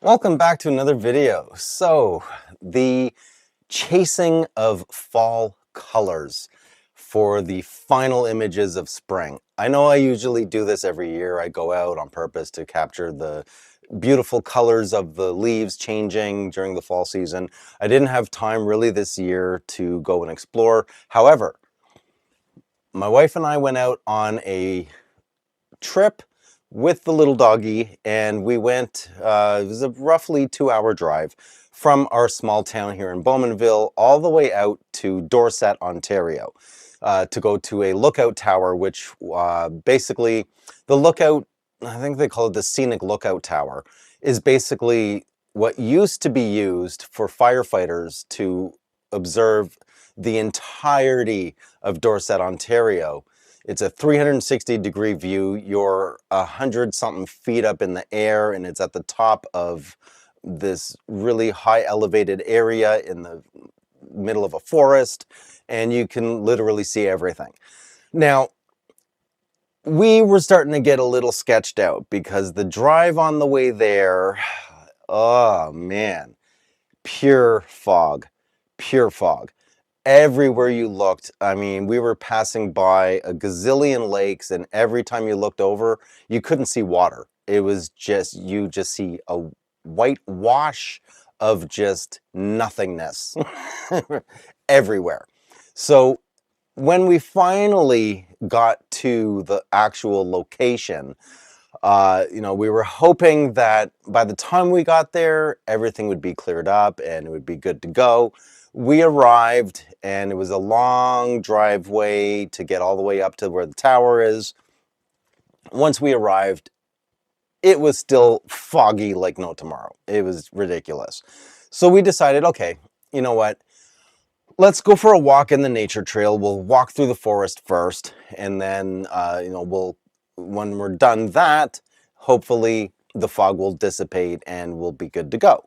Welcome back to another video. So, the chasing of fall colors for the final images of spring. I know I usually do this every year. I go out on purpose to capture the beautiful colors of the leaves changing during the fall season. I didn't have time really this year to go and explore. However, my wife and I went out on a trip with the little doggy, and we went, it was a roughly 2-hour drive from our small town here in Bowmanville all the way out to Dorset, Ontario, to go to a lookout tower, which basically the lookout, I think they call it the scenic lookout tower, is basically what used to be used for firefighters to observe the entirety of Dorset, Ontario. It's a 360-degree view. You're 100-something feet up in the air, and it's at the top of this really high elevated area in the middle of a forest, and you can literally see everything. Now, we were starting to get a little sketched out because the drive on the way there, oh man, pure fog, pure fog. Everywhere you looked, I mean, we were passing by a gazillion lakes, and every time you looked over, you couldn't see water. It was just, you just see a white wash of just nothingness everywhere. So when we finally got to the actual location, we were hoping that by the time we got there, everything would be cleared up and it would be good to go. We arrived, and it was a long driveway to get all the way up to where the tower is. Once we arrived, it was still foggy like no tomorrow. It was ridiculous. So we decided, okay, you know what? Let's go for a walk in the nature trail. We'll walk through the forest first, and then, when we're done that, hopefully the fog will dissipate and we'll be good to go.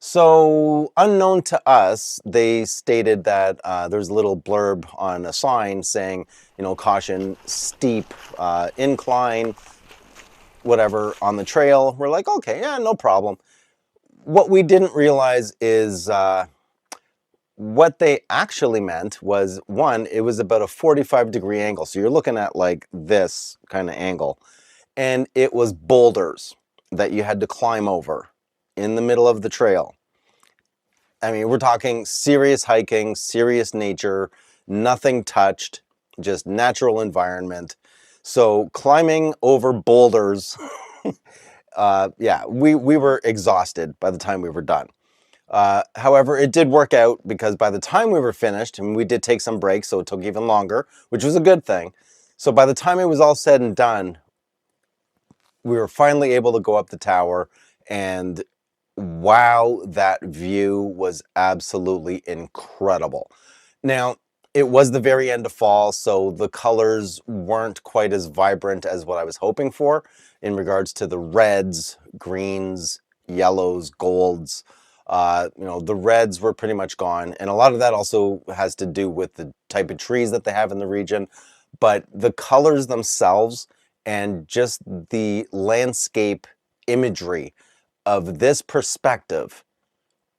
So, unknown to us, they stated that there's a little blurb on a sign saying, caution, steep incline, whatever, on the trail. We're like, okay, yeah, no problem. What we didn't realize is what they actually meant was, one, it was about a 45-degree angle. So you're looking at like this kind of angle. And it was boulders that you had to climb over in the middle of the trail. I mean, we're talking serious hiking, serious nature, nothing touched, just natural environment. So climbing over boulders, yeah, we were exhausted by the time we were done. However, it did work out because by the time we were finished, and we did take some breaks, so it took even longer, which was a good thing. So by the time it was all said and done, we were finally able to go up the tower, and wow, that view was absolutely incredible. Now, it was the very end of fall, so the colors weren't quite as vibrant as what I was hoping for in regards to the reds, greens, yellows, golds. The reds were pretty much gone, and a lot of that also has to do with the type of trees that they have in the region. But the colors themselves and just the landscape imagery of this perspective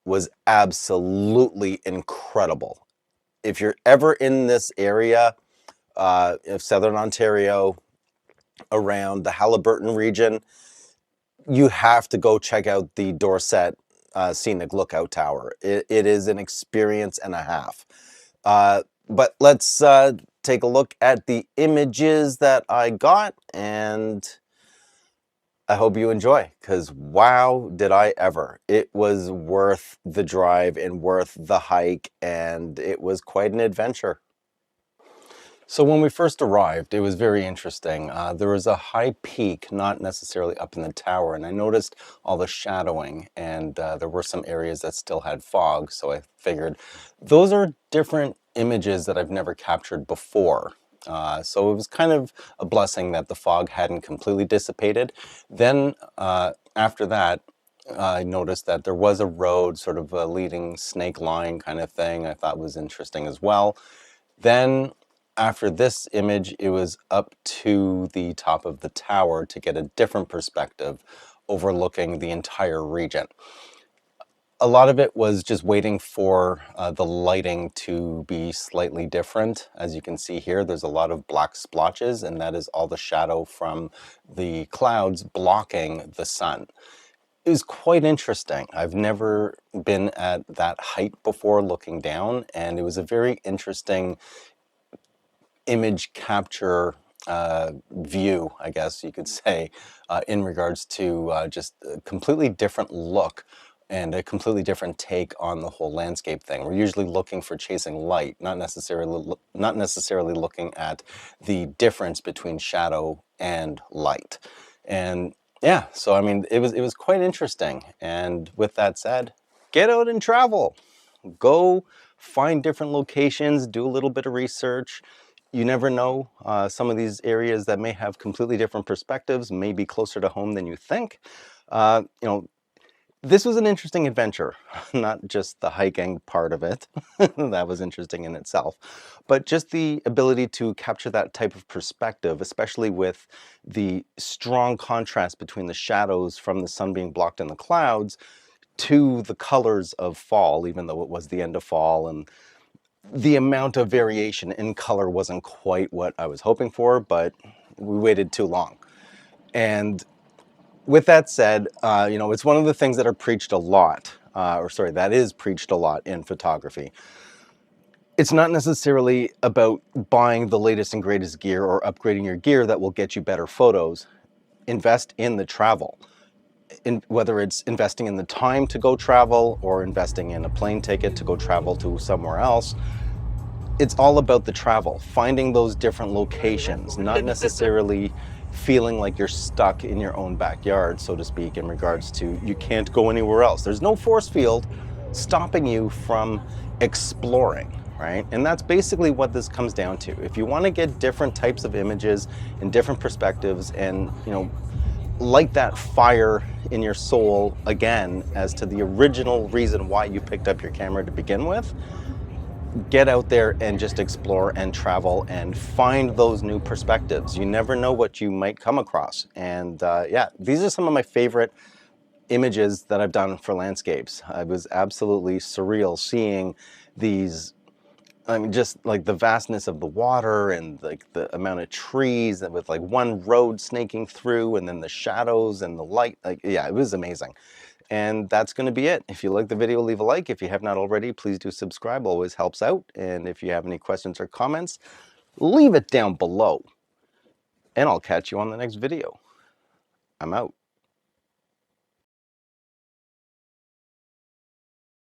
was absolutely incredible. If you're ever in this area of Southern Ontario, around the Halliburton region, you have to go check out the Dorset Scenic Lookout Tower. It is an experience and a half. But let's take a look at the images that I got, and I hope you enjoy, because wow, did I ever. It was worth the drive and worth the hike, and it was quite an adventure. So when we first arrived, it was very interesting. There was a high peak, not necessarily up in the tower, and I noticed all the shadowing, and there were some areas that still had fog, so I figured those are different images that I've never captured before. So it was kind of a blessing that the fog hadn't completely dissipated. Then after that, I noticed that there was a road, sort of a leading snake line kind of thing. I thought was interesting as well. Then after this image, it was up to the top of the tower to get a different perspective overlooking the entire region. A lot of it was just waiting for the lighting to be slightly different. As you can see here, there's a lot of black splotches, and that is all the shadow from the clouds blocking the sun. It was quite interesting. I've never been at that height before looking down, and it was a very interesting image capture view, I guess you could say, in regards to just a completely different look and a completely different take on the whole landscape thing. We're usually looking for chasing light, not necessarily looking at the difference between shadow and light. And yeah, so I mean, it was quite interesting. And with that said, get out and travel. Go find different locations, do a little bit of research. You never know, some of these areas that may have completely different perspectives may be closer to home than you think. You know, this was an interesting adventure, not just the hiking part of it. That was interesting in itself, but just the ability to capture that type of perspective, especially with the strong contrast between the shadows from the sun being blocked in the clouds to the colors of fall, even though it was the end of fall, and the amount of variation in color wasn't quite what I was hoping for, but we waited too long. And with that said, you know, it's one of the things that are preached a lot, that is preached a lot in photography. It's not necessarily about buying the latest and greatest gear or upgrading your gear that will get you better photos. Invest in the travel. Whether it's investing in the time to go travel or investing in a plane ticket to go travel to somewhere else, it's all about the travel, finding those different locations, not necessarily feeling like you're stuck in your own backyard, so to speak, in regards to you can't go anywhere else. There's no force field stopping you from exploring, right? And that's basically what this comes down to. If you want to get different types of images and different perspectives and, you know, light that fire in your soul again as to the original reason why you picked up your camera to begin with, get out there and just explore and travel and find those new perspectives. You never know what you might come across. And yeah, these are some of my favorite images that I've done for landscapes. It was absolutely surreal seeing these, I mean, just like the vastness of the water and like the amount of trees and with like one road snaking through and then the shadows and the light. Like, yeah, it was amazing. And that's going to be it. If you like the video, leave a like. If you have not already, please do subscribe. Always helps out. And if you have any questions or comments, leave it down below. And I'll catch you on the next video. I'm out.